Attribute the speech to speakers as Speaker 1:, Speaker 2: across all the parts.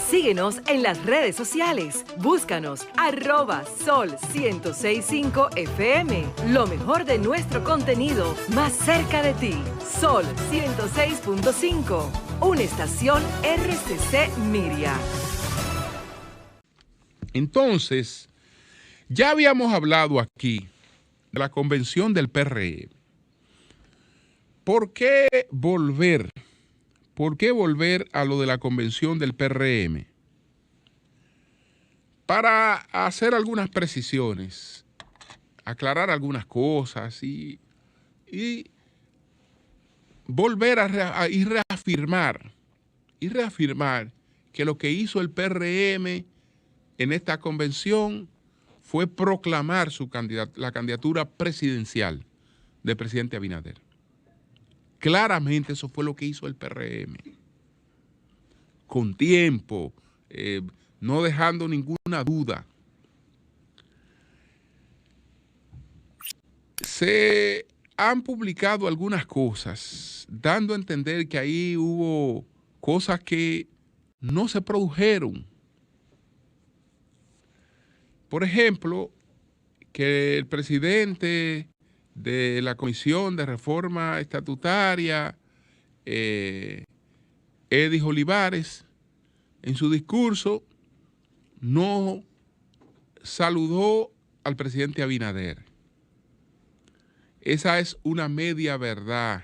Speaker 1: Síguenos en las redes sociales. Búscanos @Sol1065 FM. Lo mejor de nuestro contenido más cerca de ti. Sol 106.5. Una estación RCC Miria.
Speaker 2: Entonces, ya habíamos hablado aquí de la convención del PRM. ¿Por qué volver? ¿Por qué volver a lo de la convención del PRM? Para hacer algunas precisiones, aclarar algunas cosas y volver a reafirmar que lo que hizo el PRM en esta convención fue proclamar la candidatura presidencial del presidente Abinader. Claramente eso fue lo que hizo el PRM. Con tiempo, no dejando ninguna duda. Se han publicado algunas cosas, dando a entender que ahí hubo cosas que no se produjeron. Por ejemplo, que el presidente de la Comisión de Reforma Estatutaria, Edis Olivares, en su discurso no saludó al presidente Abinader. Esa es una media verdad.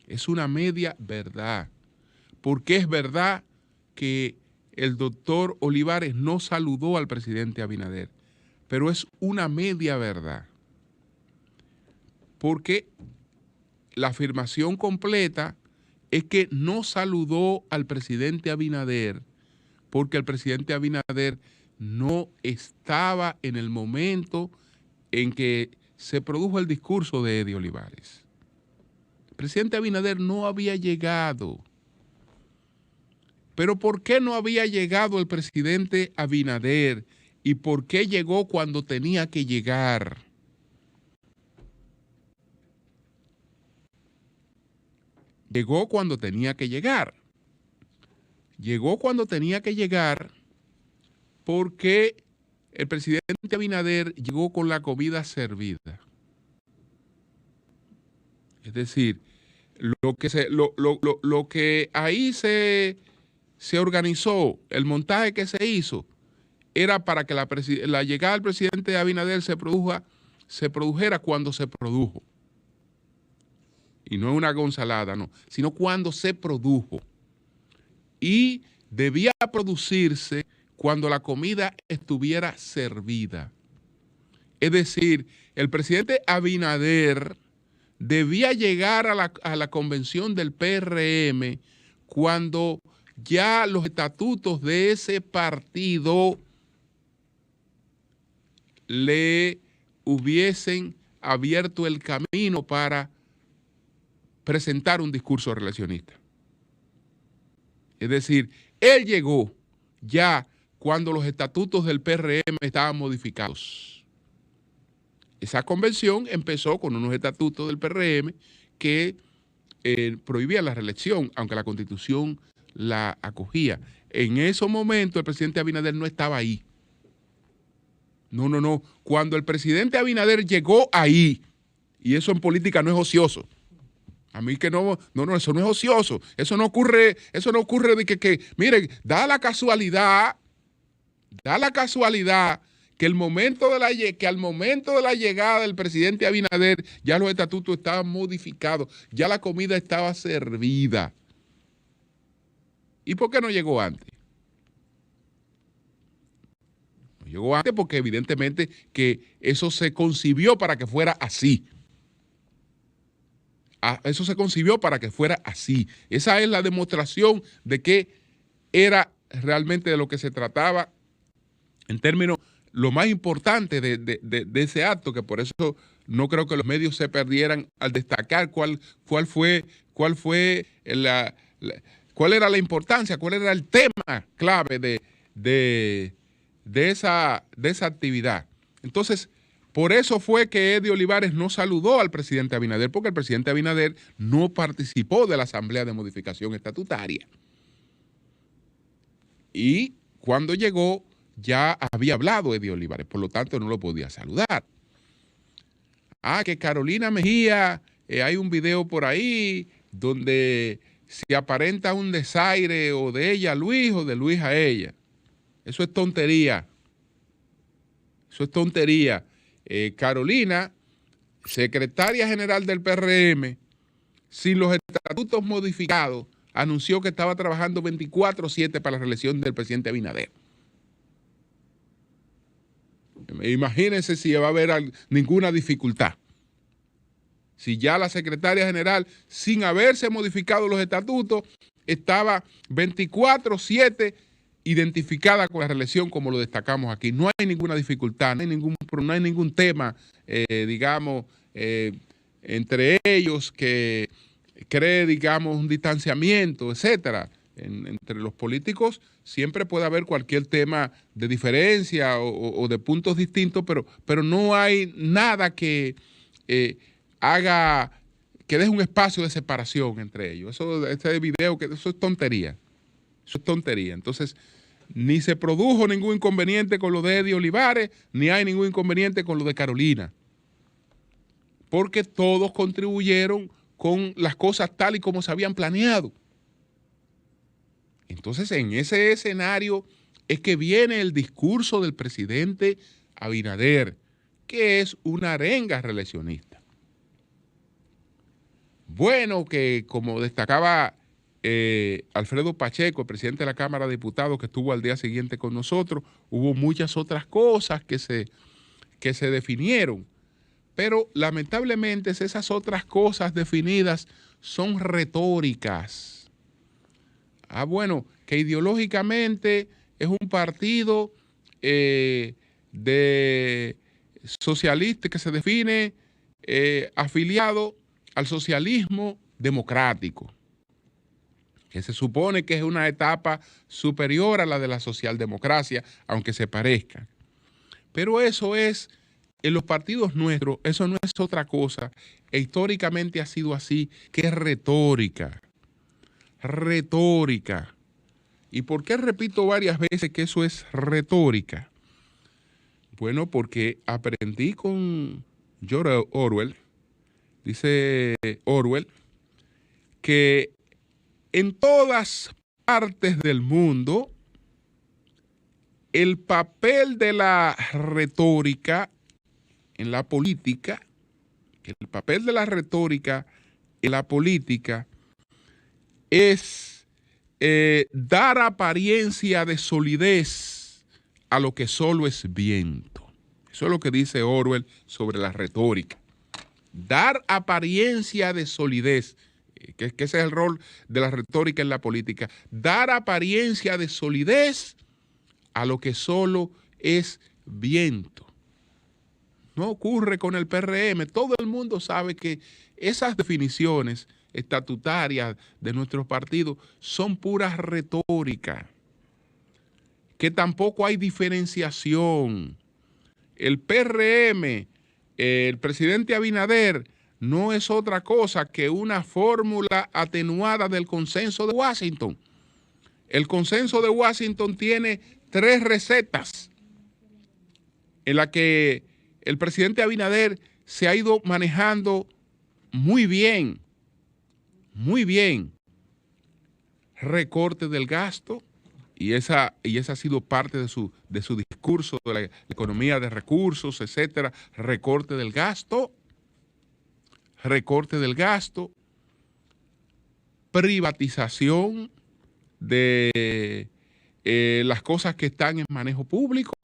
Speaker 2: Es una media verdad. Porque es verdad que el doctor Olivares no saludó al presidente Abinader, pero es una media verdad. Porque la afirmación completa es que no saludó al presidente Abinader porque el presidente Abinader no estaba en el momento en que se produjo el discurso de Edis Olivares. El presidente Abinader no había llegado. Pero ¿por qué no había llegado el presidente Abinader? ¿Y por qué llegó cuando tenía que llegar? Llegó cuando tenía que llegar. Llegó cuando tenía que llegar porque el presidente Abinader llegó con la comida servida. Es decir, lo que ahí se organizó, el montaje que se hizo, era para que la llegada del presidente Abinader se produjera cuando se produjo. Y no es una gonzalada, no, sino cuando se produjo. Y debía producirse cuando la comida estuviera servida. Es decir, el presidente Abinader debía llegar a la convención del PRM cuando ya los estatutos de ese partido le hubiesen abierto el camino para presentar un discurso relacionista. Es decir, él llegó ya cuando los estatutos del PRM estaban modificados. Esa convención empezó con unos estatutos del PRM que prohibían la reelección, aunque la Constitución la acogía. En ese momento el presidente Abinader no estaba ahí. No. Cuando el presidente Abinader llegó ahí, y eso en política no es ocioso. A mí que no, eso no es ocioso. Eso no ocurre de que miren, da la casualidad que al momento de la llegada del presidente Abinader ya los estatutos estaban modificados, ya la comida estaba servida. ¿Y por qué no llegó antes? No llegó antes porque evidentemente que eso se concibió para que fuera así. Eso se concibió para que fuera así. Esa es la demostración de que era realmente de lo que se trataba en términos, lo más importante de ese acto, que por eso no creo que los medios se perdieran al destacar cuál era la importancia, cuál era el tema clave de esa actividad. Entonces, por eso fue que Edis Olivares no saludó al presidente Abinader, porque el presidente Abinader no participó de la Asamblea de Modificación Estatutaria. Y cuando llegó ya había hablado Eddie Olivares, por lo tanto no lo podía saludar. Que Carolina Mejía, hay un video por ahí donde se aparenta un desaire o de ella a Luis o de Luis a ella. Eso es tontería. Eso es tontería. Carolina, secretaria general del PRM, sin los estatutos modificados, anunció que estaba trabajando 24/7 para la reelección del presidente Abinader. Imagínense si va a haber ninguna dificultad. Si ya la secretaria general, sin haberse modificado los estatutos, estaba 24/7 identificada con la reelección, como lo destacamos aquí. No hay ninguna dificultad, no hay ningún tema, digamos, entre ellos que cree, digamos, un distanciamiento, etcétera. Entre los políticos siempre puede haber cualquier tema de diferencia o de puntos distintos, pero no hay nada que que deje un espacio de separación entre ellos. Este video, eso es tontería. Eso es tontería. Entonces, ni se produjo ningún inconveniente con lo de Eddie Olivares, ni hay ningún inconveniente con lo de Carolina. Porque todos contribuyeron con las cosas tal y como se habían planeado. Entonces, en ese escenario es que viene el discurso del presidente Abinader, que es una arenga reeleccionista. Bueno, que como destacaba Alfredo Pacheco, el presidente de la Cámara de Diputados, que estuvo al día siguiente con nosotros, hubo muchas otras cosas que se definieron, pero lamentablemente esas otras cosas definidas son retóricas. Bueno, que ideológicamente es un partido de socialista que se define afiliado al socialismo democrático, que se supone que es una etapa superior a la de la socialdemocracia, aunque se parezca. Pero eso es, en los partidos nuestros, eso no es otra cosa, e históricamente ha sido así, que es retórica. Retórica. ¿Y por qué repito varias veces que eso es retórica? Bueno, porque aprendí con George Orwell. Dice Orwell que en todas partes del mundo el papel de la retórica en la política, el papel de la retórica en la política es dar apariencia de solidez a lo que solo es viento. Eso es lo que dice Orwell sobre la retórica. Dar apariencia de solidez, que ese es el rol de la retórica en la política. Dar apariencia de solidez a lo que solo es viento. No ocurre con el PRM. Todo el mundo sabe que esas definiciones estatutarias de nuestros partidos son puras retóricas, que tampoco hay diferenciación. El PRM, el presidente Abinader, no es otra cosa que una fórmula atenuada del consenso de Washington. El consenso de Washington tiene 3 recetas en las que el presidente Abinader se ha ido manejando muy bien. Muy bien. Recorte del gasto, y esa ha sido parte de su discurso de la economía de recursos, etcétera. Recorte del gasto, privatización de las cosas que están en manejo público,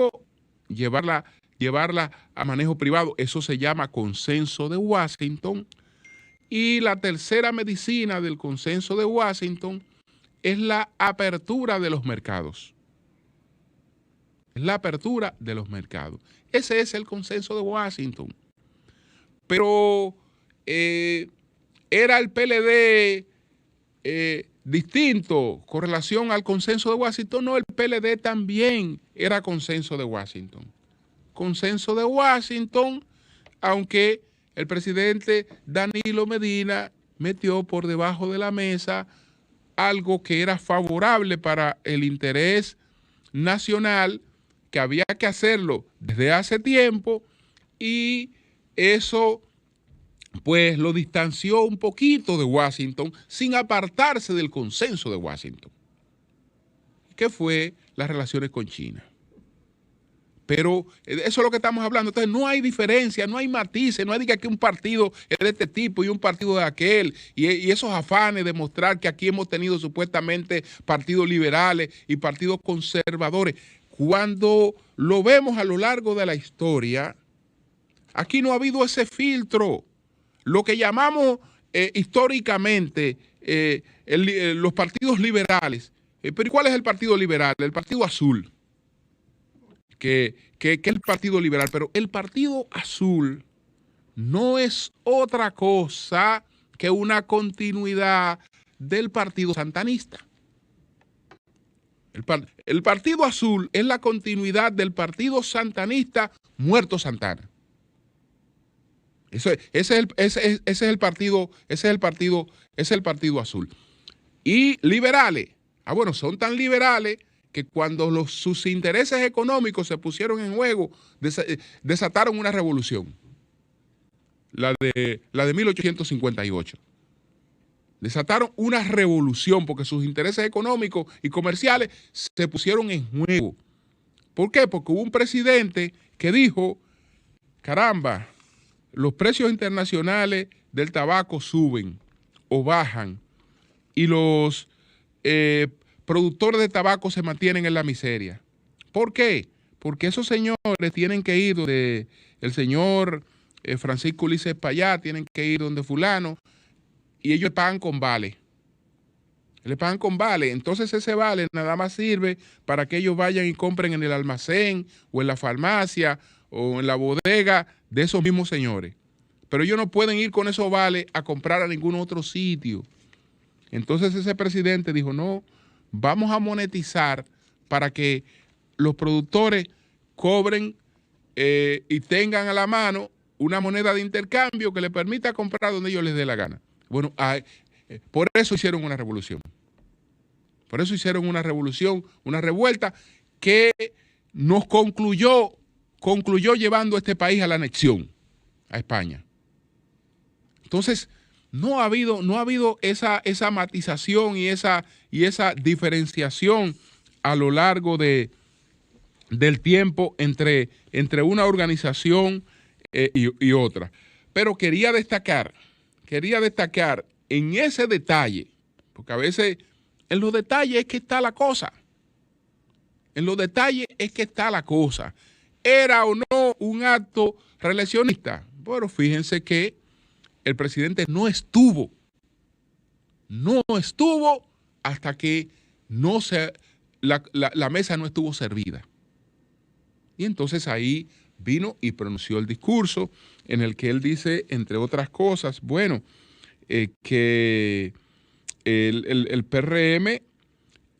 Speaker 2: llevarla a manejo privado. Eso se llama consenso de Washington. Y la tercera medicina del consenso de Washington es la apertura de los mercados. Es la apertura de los mercados. Ese es el consenso de Washington. Pero ¿era el PLD distinto con relación al consenso de Washington? No, el PLD también era consenso de Washington. Consenso de Washington, aunque el presidente Danilo Medina metió por debajo de la mesa algo que era favorable para el interés nacional, que había que hacerlo desde hace tiempo, y eso pues lo distanció un poquito de Washington sin apartarse del consenso de Washington, que fue las relaciones con China. Pero eso es lo que estamos hablando. Entonces no hay diferencia, no hay matices, no hay que un partido es de este tipo y un partido de aquel, y esos afanes de mostrar que aquí hemos tenido supuestamente partidos liberales y partidos conservadores. Cuando lo vemos a lo largo de la historia, aquí no ha habido ese filtro. Lo que llamamos históricamente los partidos liberales. Pero ¿y cuál es el partido liberal? El Partido Azul. Que es el Partido Liberal, pero el Partido Azul no es otra cosa que una continuidad del Partido Santanista. El Partido Azul es la continuidad del Partido Santanista muerto Santana. Ese es el Partido Azul. Y liberales, bueno, son tan liberales que cuando sus intereses económicos se pusieron en juego, desataron una revolución, la de 1858. Desataron una revolución porque sus intereses económicos y comerciales se pusieron en juego. ¿Por qué? Porque hubo un presidente que dijo, caramba, los precios internacionales del tabaco suben o bajan y los productores de tabaco se mantienen en la miseria. ¿Por qué? Porque esos señores tienen que ir donde el señor Francisco Ulises Payá, tienen que ir donde fulano, y ellos pagan con vale. Le pagan con vale. Entonces ese vale nada más sirve para que ellos vayan y compren en el almacén o en la farmacia o en la bodega de esos mismos señores. Pero ellos no pueden ir con esos vales a comprar a ningún otro sitio. Entonces ese presidente dijo, no, vamos a monetizar para que los productores cobren y tengan a la mano una moneda de intercambio que les permita comprar donde ellos les dé la gana. Bueno, por eso hicieron una revolución. Por eso hicieron una revolución, una revuelta que nos concluyó llevando a este país a la anexión, a España. Entonces, no ha habido esa matización y esa diferenciación a lo largo del tiempo entre una organización y otra. Pero quería destacar en ese detalle, porque a veces en los detalles es que está la cosa. En los detalles es que está la cosa. ¿Era o no un acto reeleccionista? Bueno, fíjense que el presidente no estuvo hasta que la mesa no estuvo servida. Y entonces ahí vino y pronunció el discurso en el que él dice, entre otras cosas, bueno, que el PRM,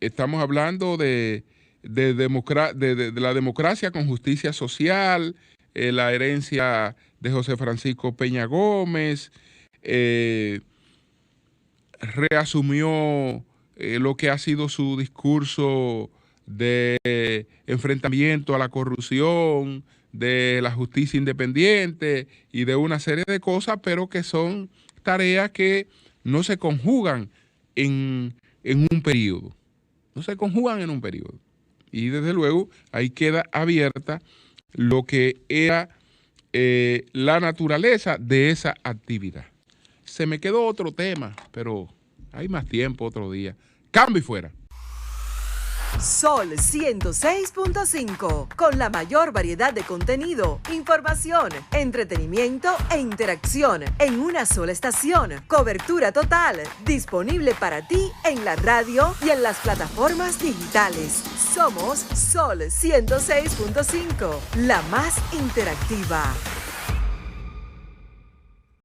Speaker 2: estamos hablando de la democracia con justicia social, la herencia de José Francisco Peña Gómez, reasumió lo que ha sido su discurso de enfrentamiento a la corrupción, de la justicia independiente y de una serie de cosas, pero que son tareas que no se conjugan en un periodo. No se conjugan en un periodo. Y desde luego ahí queda abierta lo que era la naturaleza de esa actividad. Se me quedó otro tema, pero hay más tiempo otro día. Cambio y fuera.
Speaker 1: Sol 106.5, con la mayor variedad de contenido, información, entretenimiento e interacción en una sola estación. Cobertura total, disponible para ti en la radio y en las plataformas digitales. Somos Sol 106.5, la más interactiva.